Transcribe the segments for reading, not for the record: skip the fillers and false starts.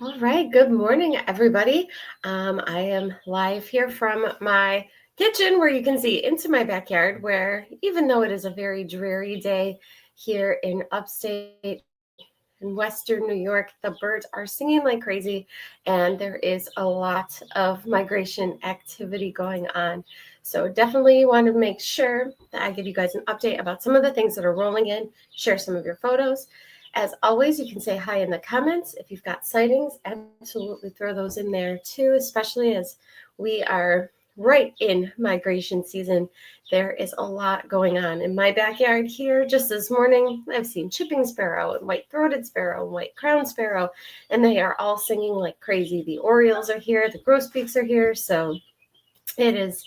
All right, good morning, everybody. I am live here from my kitchen where you can see into my backyard, where even though it is a very dreary day here in upstate in Western New York, the birds are singing like crazy, and there is a lot of migration activity going on. So definitely want to make sure that I give you guys an update about some of the things that are rolling in, share some of your photos. As always, you can say hi in the comments. If you've got sightings, absolutely throw those in there too, especially as we are right in migration season. There is a lot going on in my backyard here. Just this morning, I've seen chipping sparrow and white-throated sparrow and white-crowned sparrow, and they are all singing like crazy. The orioles are here, the grosbeaks are here, so it is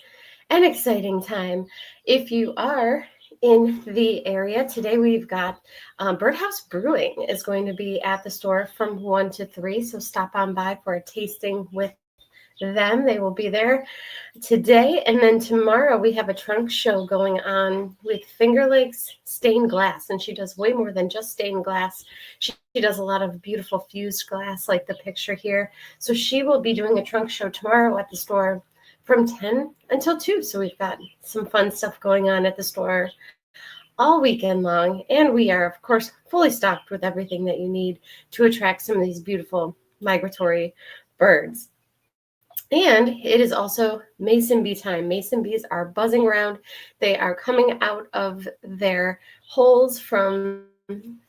an exciting time. If you are in the area today, we've got Birdhouse Brewing is going to be at the store from 1 to 3, so stop on by for a tasting with them. They will be there today, and then tomorrow we have a trunk show going on with Finger Lakes Stained Glass, and she does way more than just stained glass. She does a lot of beautiful fused glass like the picture here, so she will be doing a trunk show tomorrow at the store from 10 until 2. So we've got some fun stuff going on at the store all weekend long. And we are, of course, fully stocked with everything that you need to attract some of these beautiful migratory birds. And it is also mason bee time. Mason bees are buzzing around. They are coming out of their holes from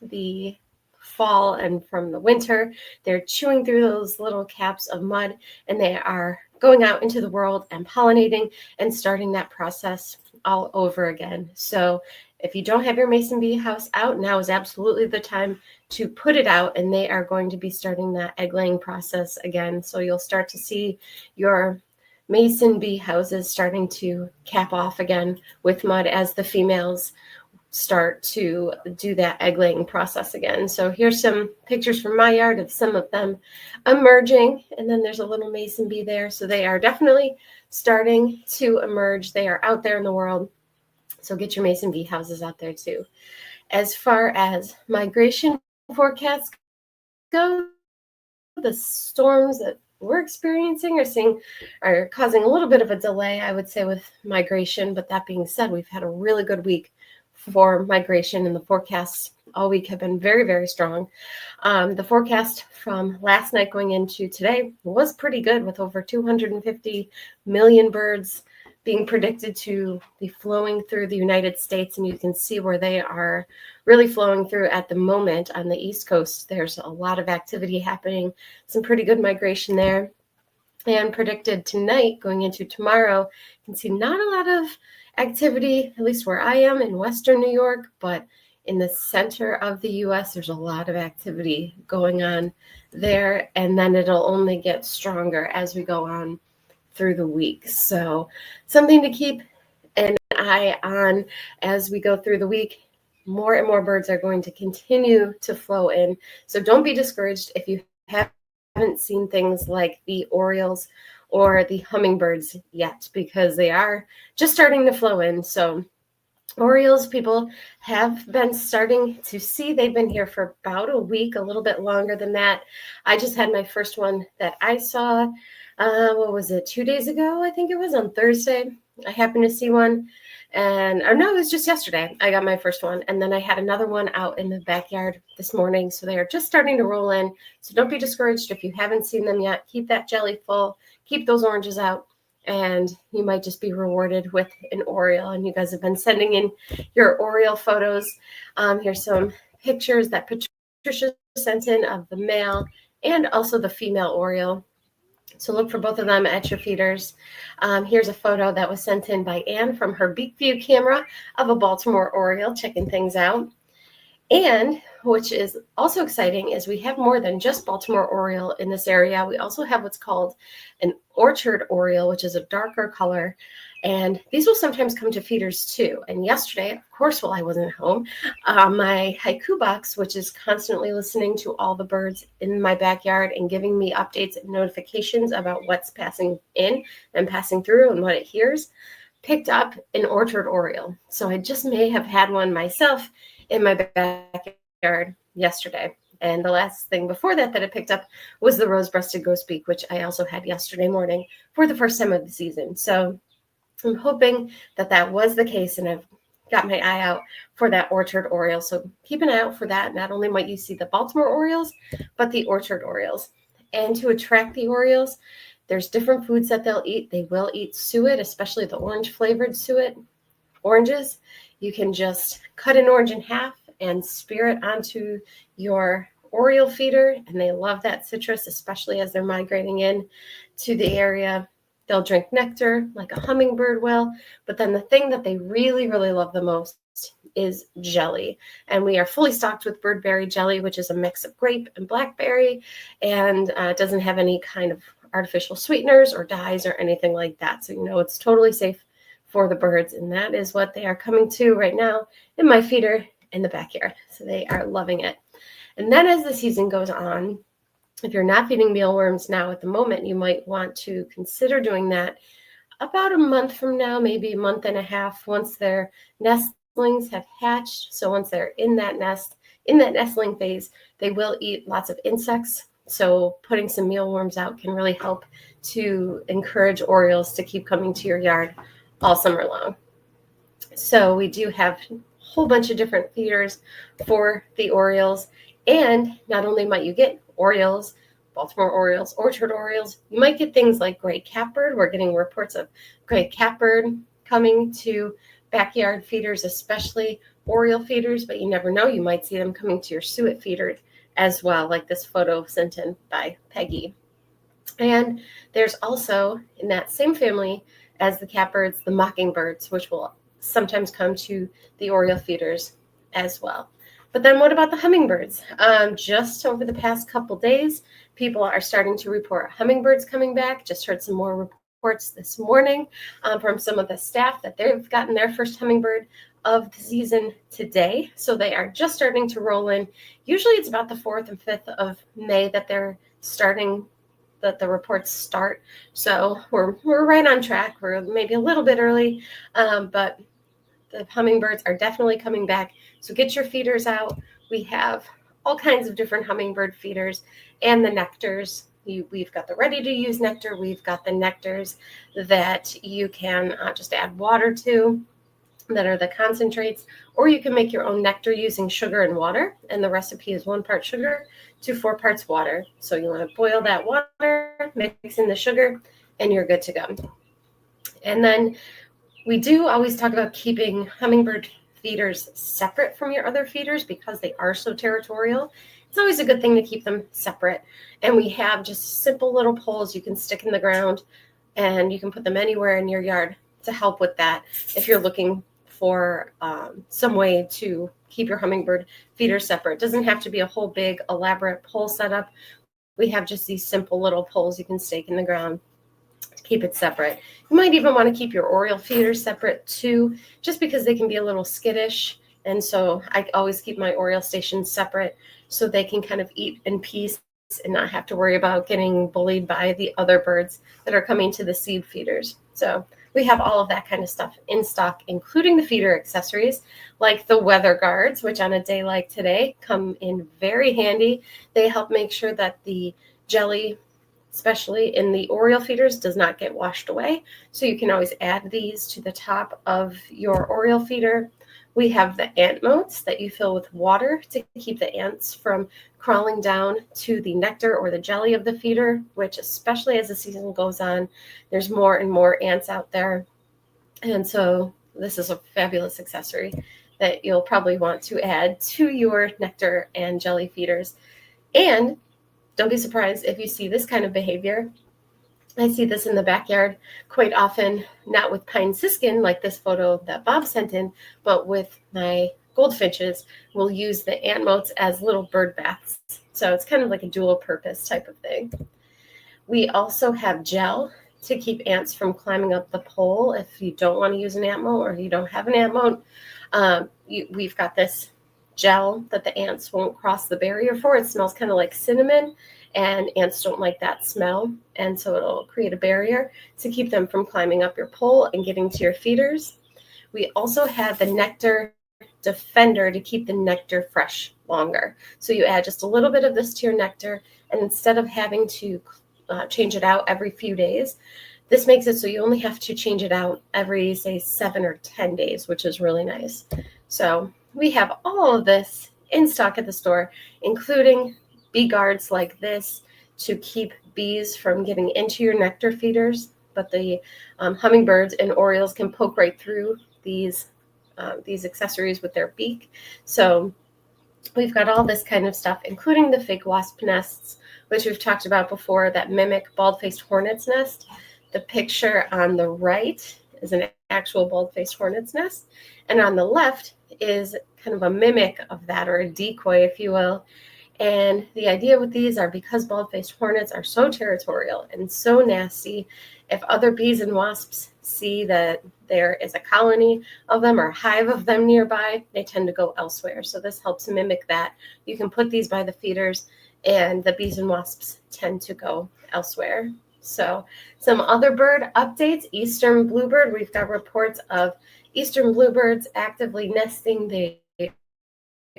the fall and from the winter. They're chewing through those little caps of mud, and they are going out into the world and pollinating and starting that process all over again. So if you don't have your mason bee house out, now is absolutely the time to put it out, and they are going to be starting that egg laying process again. So you'll start to see your mason bee houses starting to cap off again with mud as the females start to do that egg laying process again. So here's some pictures from my yard of some of them emerging, and then there's a little mason bee there. So they are definitely starting to emerge. They are out there in the world. So get your mason bee houses out there too. As far as migration forecasts go, the storms that we're experiencing are causing a little bit of a delay, I would say, with migration. But that being said, we've had a really good week for migration, and the forecasts all week have been very, very strong. The forecast from last night going into today was pretty good, with over 250 million birds being predicted to be flowing through the United States. And you can see where they are really flowing through at the moment on the East Coast. There's a lot of activity happening, some pretty good migration there. And predicted tonight going into tomorrow, you can see not a lot of activity, at least where I am in Western New York, but in the center of the U.S., there's a lot of activity going on there. And then it'll only get stronger as we go on through the week. So something to keep an eye on as we go through the week. More and more birds are going to continue to flow in. So don't be discouraged if you haven't seen things like the orioles or the hummingbirds yet, because they are just starting to flow in. So orioles, people have been starting to see. They've been here for about a week, a little bit longer than that. I just had my first one that I saw, 2 days ago? I think it was on Thursday. I happened to see one, and or no, it was just yesterday. I got my first one, and then I had another one out in the backyard this morning. So they are just starting to roll in. So don't be discouraged if you haven't seen them yet. Keep that jelly full. Keep those oranges out, and you might just be rewarded with an oriole. And you guys have been sending in your oriole photos. Here's some pictures that Patricia sent in of the male and also the female oriole. So look for both of them at your feeders. Here's a photo that was sent in by Anne from her Beak View camera of a Baltimore oriole checking things out. And which is also exciting is we have more than just Baltimore oriole in this area. We also have what's called an orchard oriole, which is a darker color. And these will sometimes come to feeders too. And yesterday, of course, while I wasn't home, my haiku box, which is constantly listening to all the birds in my backyard and giving me updates and notifications about what's passing in and passing through and what it hears, picked up an orchard oriole. So I just may have had one myself in my backyard yesterday. And the last thing before that I picked up was the rose-breasted grosbeak, which I also had yesterday morning for the first time of the season. So I'm hoping that was the case, and I've got my eye out for that orchard oriole. So keep an eye out for that. Not only might you see the Baltimore orioles, but the orchard orioles. And to attract the orioles, there's different foods that they'll eat. They will eat suet, especially the orange-flavored suet. Oranges, you can just cut an orange in half and spear it onto your oriole feeder, and they love that citrus, especially as they're migrating in to the area. They'll drink nectar like a hummingbird will, but then the thing that they really, really love the most is jelly. And we are fully stocked with birdberry jelly, which is a mix of grape and blackberry, and doesn't have any kind of artificial sweeteners or dyes or anything like that. So, it's totally safe for the birds, and that is what they are coming to right now in my feeder in the backyard. So they are loving it. And then as the season goes on, if you're not feeding mealworms now at the moment, you might want to consider doing that about a month from now, maybe a month and a half, once their nestlings have hatched. So once they're in that nest, in that nestling phase, they will eat lots of insects. So putting some mealworms out can really help to encourage orioles to keep coming to your yard all summer long. So we do have a whole bunch of different feeders for the orioles. And not only might you get orioles, Baltimore orioles, orchard orioles, you might get things like gray catbird. We're getting reports of gray catbird coming to backyard feeders, especially oriole feeders, but you never know. You might see them coming to your suet feeder as well, like this photo sent in by Peggy. And there's also, in that same family as the catbirds, the mockingbirds, which will sometimes come to the oriole feeders as well. But then what about the hummingbirds? Just over the past couple days, people are starting to report hummingbirds coming back. Just heard some more reports this morning from some of the staff that they've gotten their first hummingbird of the season today. So they are just starting to roll in. Usually it's about the 4th and 5th of May that they're starting, that the reports start. So we're right on track. We're maybe a little bit early, but the hummingbirds are definitely coming back. So get your feeders out. We have all kinds of different hummingbird feeders and the nectars. We've got the ready-to-use nectar. We've got the nectars that you can just add water to, that are the concentrates, or you can make your own nectar using sugar and water. And the recipe is 1 part sugar to 4 parts water. So you want to boil that water, mix in the sugar, and you're good to go. And then we do always talk about keeping hummingbird feeders separate from your other feeders because they are so territorial. It's always a good thing to keep them separate. And we have just simple little poles you can stick in the ground, and you can put them anywhere in your yard to help with that if you're looking for some way to keep your hummingbird feeders separate. It doesn't have to be a whole big elaborate pole setup. We have just these simple little poles you can stake in the ground to keep it separate. You might even want to keep your oriole feeders separate too, just because they can be a little skittish. And so I always keep my oriole stations separate so they can kind of eat in peace and not have to worry about getting bullied by the other birds that are coming to the seed feeders. So we have all of that kind of stuff in stock, including the feeder accessories like the weather guards, which on a day like today come in very handy. They help make sure that the jelly, especially in the oriole feeders, does not get washed away. So you can always add these to the top of your oriole feeder. We have the ant moats that you fill with water to keep the ants from crawling down to the nectar or the jelly of the feeder, which especially as the season goes on, there's more and more ants out there. And so this is a fabulous accessory that you'll probably want to add to your nectar and jelly feeders. And don't be surprised if you see this kind of behavior. I see this in the backyard quite often, not with pine siskin like this photo that Bob sent in, but with my goldfinches. We'll use the ant moats as little bird baths. So it's kind of like a dual purpose type of thing. We also have gel to keep ants from climbing up the pole if you don't want to use an ant moat or you don't have an ant moat. We've got this gel that the ants won't cross the barrier for. It smells kind of like cinnamon, and ants don't like that smell. And so it'll create a barrier to keep them from climbing up your pole and getting to your feeders. We also have the nectar defender to keep the nectar fresh longer. So you add just a little bit of this to your nectar, and instead of having to change it out every few days, this makes it so you only have to change it out every, say, 7 or 10 days, which is really nice. So we have all of this in stock at the store, including bee guards like this to keep bees from getting into your nectar feeders. But the hummingbirds and orioles can poke right through these accessories with their beak. So we've got all this kind of stuff, including the fake wasp nests, which we've talked about before, that mimic bald-faced hornet's nest. The picture on the right is an actual bald-faced hornet's nest, and on the left is kind of a mimic of that, or a decoy, if you will. And the idea with these are, because bald-faced hornets are so territorial and so nasty, if other bees and wasps see that there is a colony of them or a hive of them nearby, they tend to go elsewhere. So this helps mimic that. You can put these by the feeders, and the bees and wasps tend to go elsewhere. So some other bird updates. Eastern bluebird, we've got reports of eastern bluebirds actively nesting. They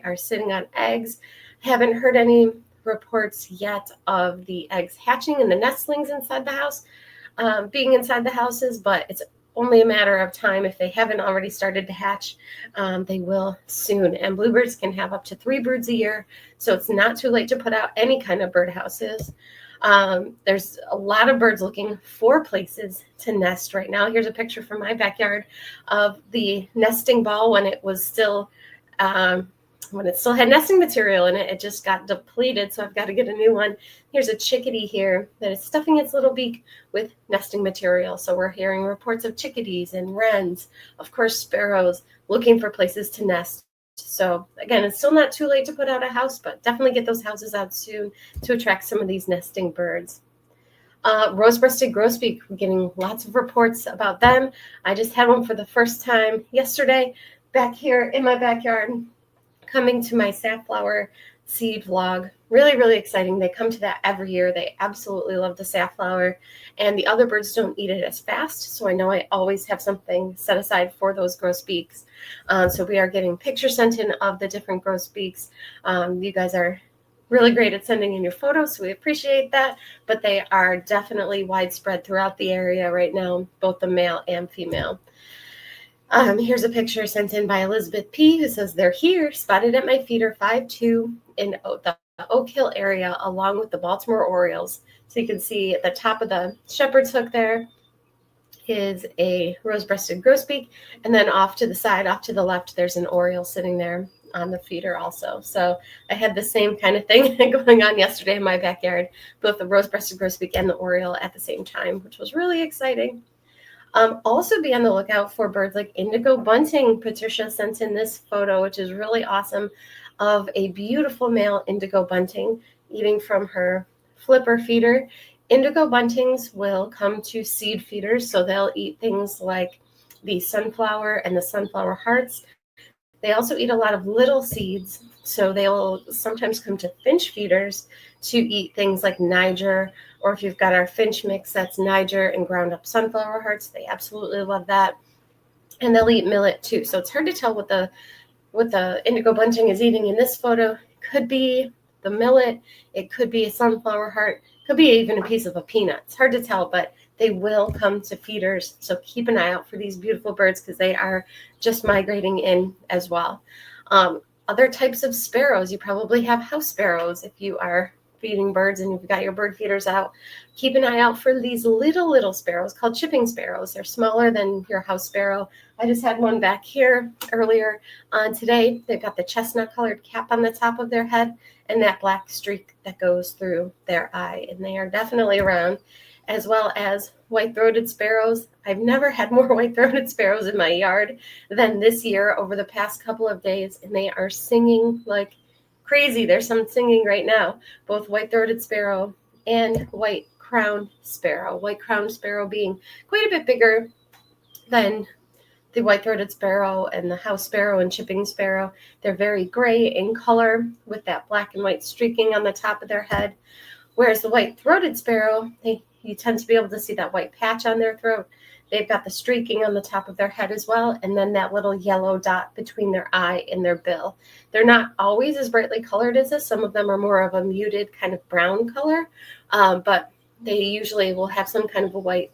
are sitting on eggs. Haven't heard any reports yet of the eggs hatching and the nestlings inside the house, being inside the houses, but it's only a matter of time. If they haven't already started to hatch, they will soon. And bluebirds can have up to 3 broods a year, so it's not too late to put out any kind of birdhouses. There's a lot of birds looking for places to nest right now. Here's a picture from my backyard of the nesting ball when it was still when it still had nesting material in it. It just got depleted, so I've got to get a new one. Here's a chickadee here that is stuffing its little beak with nesting material. So we're hearing reports of chickadees and wrens, of course sparrows, looking for places to nest. So again, it's still not too late to put out a house, but definitely get those houses out soon to attract some of these nesting birds. Rose-breasted grosbeak, we're getting lots of reports about them. I just had one for the first time yesterday back here in my backyard, coming to my safflower seed vlog. Really, really exciting. They come to that every year. They absolutely love the safflower, and the other birds don't eat it as fast. So I know I always have something set aside for those grosbeaks. So we are getting pictures sent in of the different grosbeaks. You guys are really great at sending in your photos, so we appreciate that. But they are definitely widespread throughout the area right now, both the male and female. Here's a picture sent in by Elizabeth P., who says, they're here, spotted at my feeder 5-2 in the Oak Hill area, along with the Baltimore Orioles. So you can see at the top of the shepherd's hook there is a rose-breasted grosbeak, and then off to the side, off to the left, there's an oriole sitting there on the feeder also. So I had the same kind of thing going on yesterday in my backyard, both the rose-breasted grosbeak and the oriole at the same time, which was really exciting. Also be on the lookout for birds like indigo bunting. Patricia sent in this photo, which is really awesome, of a beautiful male indigo bunting eating from her flipper feeder. Indigo buntings will come to seed feeders, so they'll eat things like the sunflower and the sunflower hearts. They also eat a lot of little seeds, so they'll sometimes come to finch feeders to eat things like Niger, or if you've got our finch mix, that's Niger and ground up sunflower hearts. They absolutely love that. And they'll eat millet too. So it's hard to tell what the indigo bunting is eating in this photo. It could be the millet, it could be a sunflower heart, could be even a piece of a peanut. It's hard to tell, but they will come to feeders. So keep an eye out for these beautiful birds, because they are just migrating in as well. Other types of sparrows, you probably have house sparrows if you are feeding birds and you've got your bird feeders out. Keep an eye out for these little sparrows called chipping sparrows. They're smaller than your house sparrow. I just had one back here earlier on today. They've got the chestnut colored cap on the top of their head and that black streak that goes through their eye, and they are definitely around, as well as white-throated sparrows. I've never had more white-throated sparrows in my yard than this year over the past couple of days, and they are singing like crazy. There's some singing right now, both white-throated sparrow and white-crowned sparrow. White-crowned sparrow being quite a bit bigger than the white-throated sparrow and the house sparrow and chipping sparrow. They're very gray in color with that black and white streaking on the top of their head, whereas the white-throated sparrow, you tend to be able to see that white patch on their throat. They've got the streaking on the top of their head as well, and then that little yellow dot between their eye and their bill. They're not always as brightly colored as this. Some of them are more of a muted kind of brown color, but they usually will have some kind of a white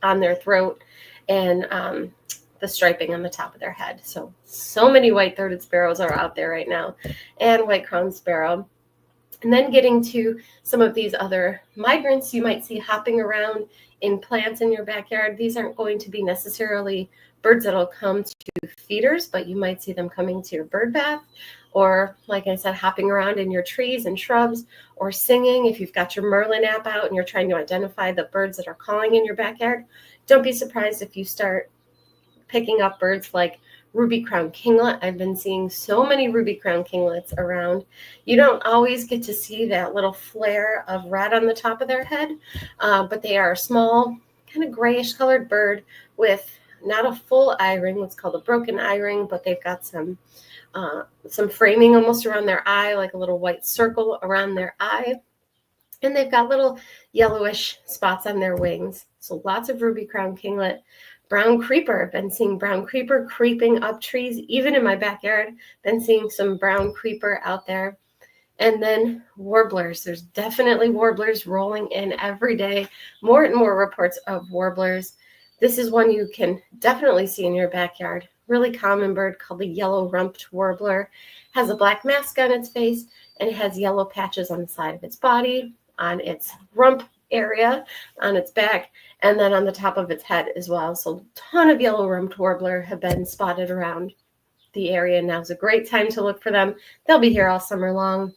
on their throat and the striping on the top of their head. So many white-throated sparrows are out there right now, and white-crowned sparrow. And then getting to some of these other migrants you might see hopping around in plants in your backyard. These aren't going to be necessarily birds that'll come to feeders, but you might see them coming to your bird bath, or like I said, hopping around in your trees and shrubs, or singing. If you've got your Merlin app out and you're trying to identify the birds that are calling in your backyard, don't be surprised if you start picking up birds like ruby-crowned kinglet. I've been seeing so many ruby-crowned kinglets around. You don't always get to see that little flare of red on the top of their head, but they are a small, kind of grayish colored bird with not a full eye ring, what's called a broken eye ring, but they've got some framing almost around their eye, like a little white circle around their eye. And they've got little yellowish spots on their wings. So lots of ruby-crowned kinglet. Brown creeper, been seeing brown creeper creeping up trees, even in my backyard. Been seeing some brown creeper out there. And then warblers. There's definitely warblers rolling in every day. More and more reports of warblers. This is one you can definitely see in your backyard. Really common bird called the yellow-rumped warbler. Has a black mask on its face, and it has yellow patches on the side of its body, on its rump area, on its back, and then on the top of its head as well. So a ton of yellow-rumped warbler have been spotted around the area. Now's a great time to look for them. They'll be here all summer long.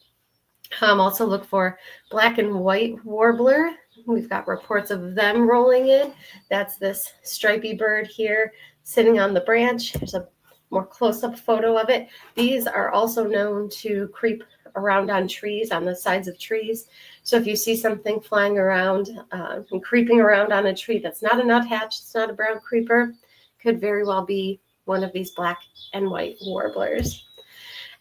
Also look for black and white warbler. We've got reports of them rolling in. That's this stripy bird here sitting on the branch. There's a more close-up photo of it. These are also known to creep around on trees, on the sides of trees. So if you see something flying around and creeping around on a tree that's not a nuthatch, it's not a brown creeper, could very well be one of these black and white warblers.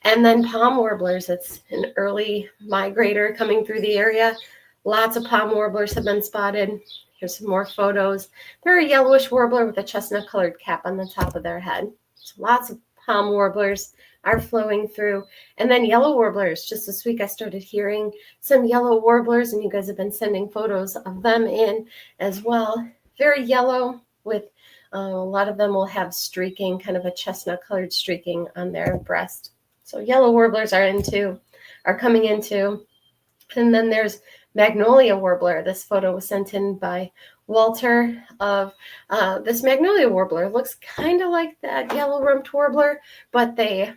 And then palm warblers, it's an early migrator coming through the area. Lots of palm warblers have been spotted. Here's some more photos. They're a yellowish warbler with a chestnut-colored cap on the top of their head. So lots of palm warblers are flowing through. And then yellow warblers. Just this week I started hearing some yellow warblers, and you guys have been sending photos of them in as well. Very yellow with a lot of them will have streaking, kind of a chestnut-colored streaking on their breast. So yellow warblers are coming into. And then there's magnolia warbler. This photo was sent in by Walter of this magnolia warbler. It looks kind of like that yellow-rumped warbler, but it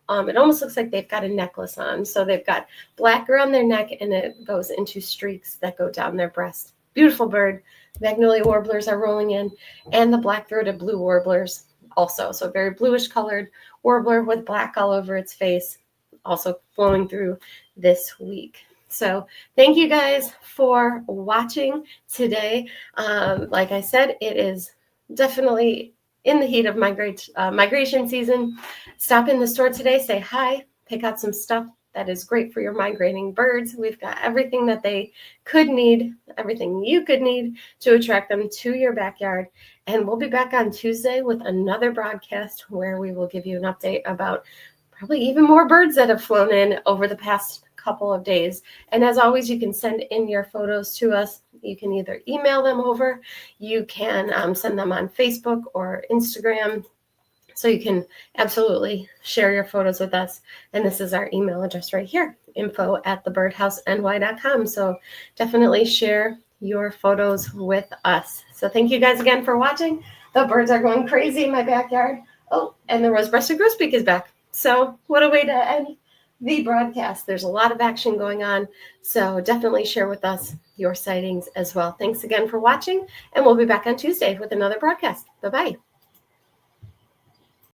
almost looks like they've got a necklace on. So they've got black around their neck, and it goes into streaks that go down their breast. Beautiful bird. Magnolia warblers are rolling in, and the black-throated blue warblers also. So very bluish colored warbler with black all over its face, also flowing through this week. So thank you guys for watching today. Like I said, it is definitely in the heat of migration season. Stop in the store today, say hi, pick out some stuff that is great for your migrating birds. We've got everything that they could need, everything you could need to attract them to your backyard. And we'll be back on Tuesday with another broadcast where we will give you an update about probably even more birds that have flown in over the past couple of days. And as always, you can send in your photos to us. You can either email them over, you can send them on Facebook or Instagram. So you can absolutely share your photos with us. And this is our email address right here, info@thebirdhouseny.com. So definitely share your photos with us. So thank you guys again for watching. The birds are going crazy in my backyard. Oh, and the rose-breasted grosbeak is back. So what a way to end the broadcast. There's a lot of action going on. So definitely share with us your sightings as well. Thanks again for watching, and we'll be back on Tuesday with another broadcast. Bye-bye.